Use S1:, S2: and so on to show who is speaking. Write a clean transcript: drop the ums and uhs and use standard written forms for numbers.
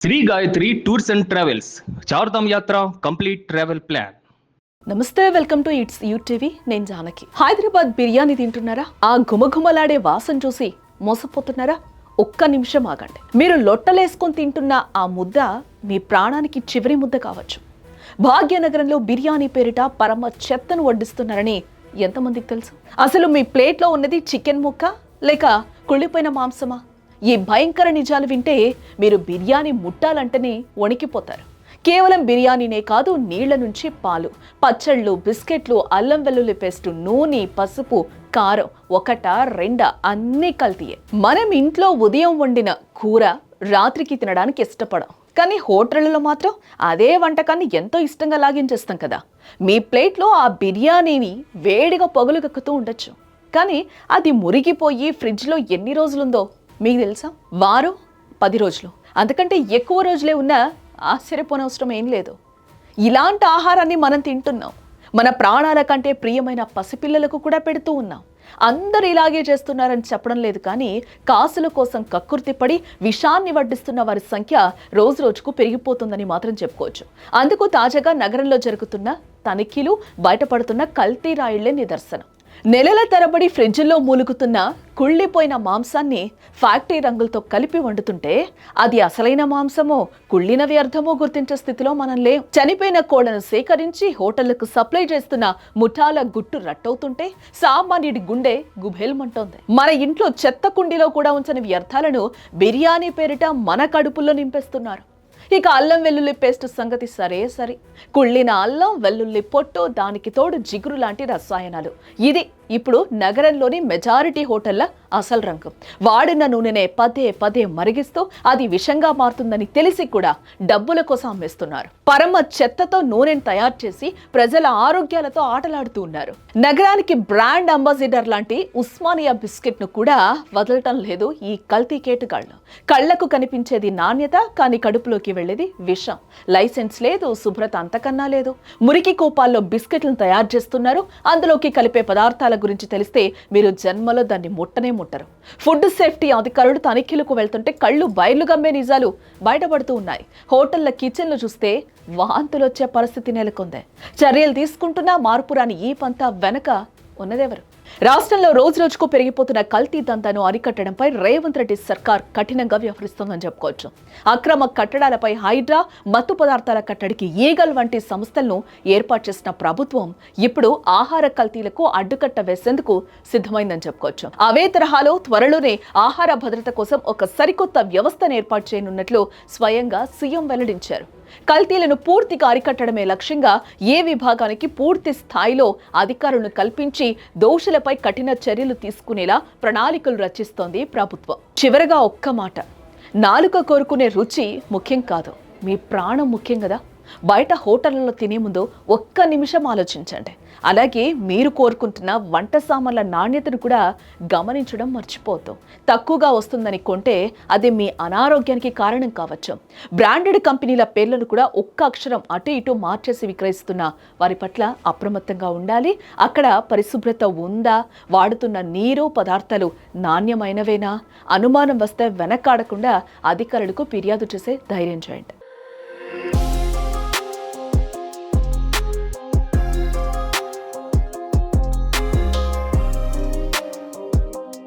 S1: Shri Gayatri tours and travels Chardham Yatra complete travel plan.
S2: నమస్తే, welcome to its UTV. నేను జానకి. హైదరాబాద్ బిర్యానీ తింటున్నారా? ఆ ఘుమఘుమలాడే వాసన చూసి మోసపోతున్నారా? ఒక్క నిమిషం ఆగండి. మీరు లొట్టలేసుకొని తింటున్న ఆ ముద్ద మీ ప్రాణానికి చివరి ముద్ద కావచ్చు. భాగ్యనగరంలో బిర్యానీ పేరిట పరమ చెత్తను వడ్డిస్తున్నారని ఎంతమందికి తెలుసు? అసలు మీ ప్లేట్లో ఉన్నది చికెన్ ముక్క లేక కుళ్ళిపోయిన మాంసమా? ఈ భయంకర నిజాలు వింటే మీరు బిర్యానీ ముట్టాలంటేనే వణికిపోతారు. కేవలం బిర్యానీనే కాదు, నీళ్ల నుంచి పాలు, పచ్చళ్ళు, బిస్కెట్లు, అల్లం వెల్లుల్లి పేస్టు, నూనె, పసుపు, కారం ఒకటా రెండా అన్నీ కల్తీయే. మనం ఇంట్లో ఉదయం వండిన కూర రాత్రికి తినడానికి ఇష్టపడం, కానీ హోటళ్లలో మాత్రం అదే వంటకాన్ని ఎంతో ఇష్టంగా లాగించేస్తాం కదా. మీ ప్లేట్లో ఆ బిర్యానీని వేడిగా పొగలు కక్కుతూ ఉండొచ్చు, కానీ అది మురిగిపోయి ఫ్రిడ్జ్లో ఎన్ని రోజులుందో మీకు తెలుసా? వారం, 10 రోజులు, అంతకంటే ఎక్కువ రోజులే ఉన్నా ఆశ్చర్యపోనవసరం ఏం లేదు. ఇలాంటి ఆహారాన్ని మనం తింటున్నాం. మన ప్రాణాల కంటే ప్రియమైన పసిపిల్లలకు కూడా పెడుతూ ఉన్నాం. అందరు ఇలాగే చేస్తున్నారని చెప్పడం లేదు, కానీ కాసుల కోసం కక్కుర్తిపడి విషాన్ని వడ్డిస్తున్న వారి సంఖ్య రోజు రోజుకు పెరిగిపోతుందని మాత్రం చెప్పుకోవచ్చు. అందుకు తాజాగా నగరంలో జరుగుతున్న తనిఖీలు బయటపడుతున్న కల్తీ రాయిళ్లే నిదర్శనం. నెలల తరబడి ఫ్రిడ్జ్లో మూలుగుతున్న కుళ్ళిపోయిన మాంసాన్ని ఫ్యాక్టరీ రంగులతో కలిపి వండుతుంటే అది అసలైన మాంసమో కుళ్ళిన వ్యర్థమో గుర్తించే స్థితిలో మనం లేం. చనిపోయిన కోళ్లను సేకరించి హోటళ్లకు సప్లై చేస్తున్న ముఠాల గుట్టు రట్టవుతుంటే సామాన్యుడి గుండె గుబేల్మంటోంది. మన ఇంట్లో చెత్త కుండీలో కూడా ఉంచని వ్యర్థాలను బిర్యానీ పేరిట మన కడుపుల్లో నింపేస్తున్నారు. ఇక అల్లం వెల్లుల్లి పేస్ట్ సంగతి సరే, కుళ్ళిన అల్లం వెల్లుల్లి పొట్టు, దానికి తోడు జిగురు లాంటి రసాయనాలు. ఇది ఇప్పుడు నగరంలోని మెజారిటీ హోటళ్ల అసలు రంగం. వాడిన నూనెనే పదే మరిగిస్తూ అది విషంగా మారుతుందని తెలిసి కూడా డబ్బుల కోసం అమ్మేస్తున్నారు. పరమ చెత్తతో నూనెను తయారు చేసి ప్రజల ఆరోగ్యాలతో ఆటలాడుతూ ఉన్నారు. నగరానికి బ్రాండ్ అంబాసిడర్ లాంటి ఉస్మానియా బిస్కెట్ ను కూడా వదలటం లేదు ఈ కల్తీ కేటుగాళ్లు. కళ్లకు కనిపించేది నాణ్యత, కానీ కడుపులోకి వెళ్లేది విషం. లైసెన్స్ లేదు, శుభ్రత అంతకన్నా లేదు. మురికి కూపాల్లో బిస్కెట్లను తయారు చేస్తున్నారు. అందులోకి కలిపే పదార్థాల గురించి తెలిస్తే మీరు జన్మలో దాన్ని ముట్టనే ముట్టరు. ఫుడ్ సేఫ్టీ అధికారులు తనిఖీలకు వెళ్తుంటే కళ్ళు బయలు గమ్మే నిజాలు బయటపడుతూ ఉన్నాయి. హోటళ్ల కిచెన్లు చూస్తే వాంతులు వచ్చే పరిస్థితి నెలకొంది. చర్యలు తీసుకుంటున్నా మార్పు రాని ఈ పంతా వెనక ఉన్నదెవరు? రాష్ట్రంలో రోజు రోజుకు పెరిగిపోతున్న కల్తీ దందాను అరికట్టడంపై రేవంత్ రెడ్డి సర్కార్ కఠినంగా వ్యవహరిస్తోందని చెప్పుకోవచ్చు. అక్రమ కట్టడాలపై హైడ్రా, మత్తు పదార్థాల కట్టడికి ఈగల్ వంటి సంస్థలను ఏర్పాటు చేసిన ప్రభుత్వం ఇప్పుడు ఆహార కల్తీలకు అడ్డుకట్ట వేసేందుకు సిద్ధమైందని చెప్పుకోవచ్చు. అవే తరహాలో త్వరలోనే ఆహార భద్రత కోసం ఒక సరికొత్త వ్యవస్థను ఏర్పాటు చేయనున్నట్లు స్వయంగా సీఎం వెల్లడించారు. కల్తీలను పూర్తిగా అరికట్టడమే లక్ష్యంగా ఏ విభాగానికి పూర్తి స్థాయిలో అధికారులను కల్పించి దోషులపై కఠిన చర్యలు తీసుకునేలా ప్రణాళికలు రచిస్తోంది ప్రభుత్వం. చివరగా ఒక్క మాట, నాలుక కోరుకునే రుచి ముఖ్యం కాదు, మీ ప్రాణం ముఖ్యం కదా. బయట హోటళ్లలో తినే ముందు ఒక్క నిమిషం ఆలోచించండి. అలాగే మీరు కోరుకుంటున్న వంట సామాన్ల నాణ్యతను కూడా గమనించడం మర్చిపోతాం. తక్కువగా వస్తుందని కొంటే అది మీ అనారోగ్యానికి కారణం కావచ్చు. బ్రాండెడ్ కంపెనీల పేర్లను కూడా ఒక్క అక్షరం అటు ఇటు మార్చేసి విక్రయిస్తున్న వారి పట్ల అప్రమత్తంగా ఉండాలి. అక్కడ పరిశుభ్రత ఉందా, వాడుతున్న నీరు, పదార్థాలు నాణ్యమైనవేనా, అనుమానం వస్తే వెనకాడకుండా అధికారులకు ఫిర్యాదు చేసే ధైర్యం చేయండి.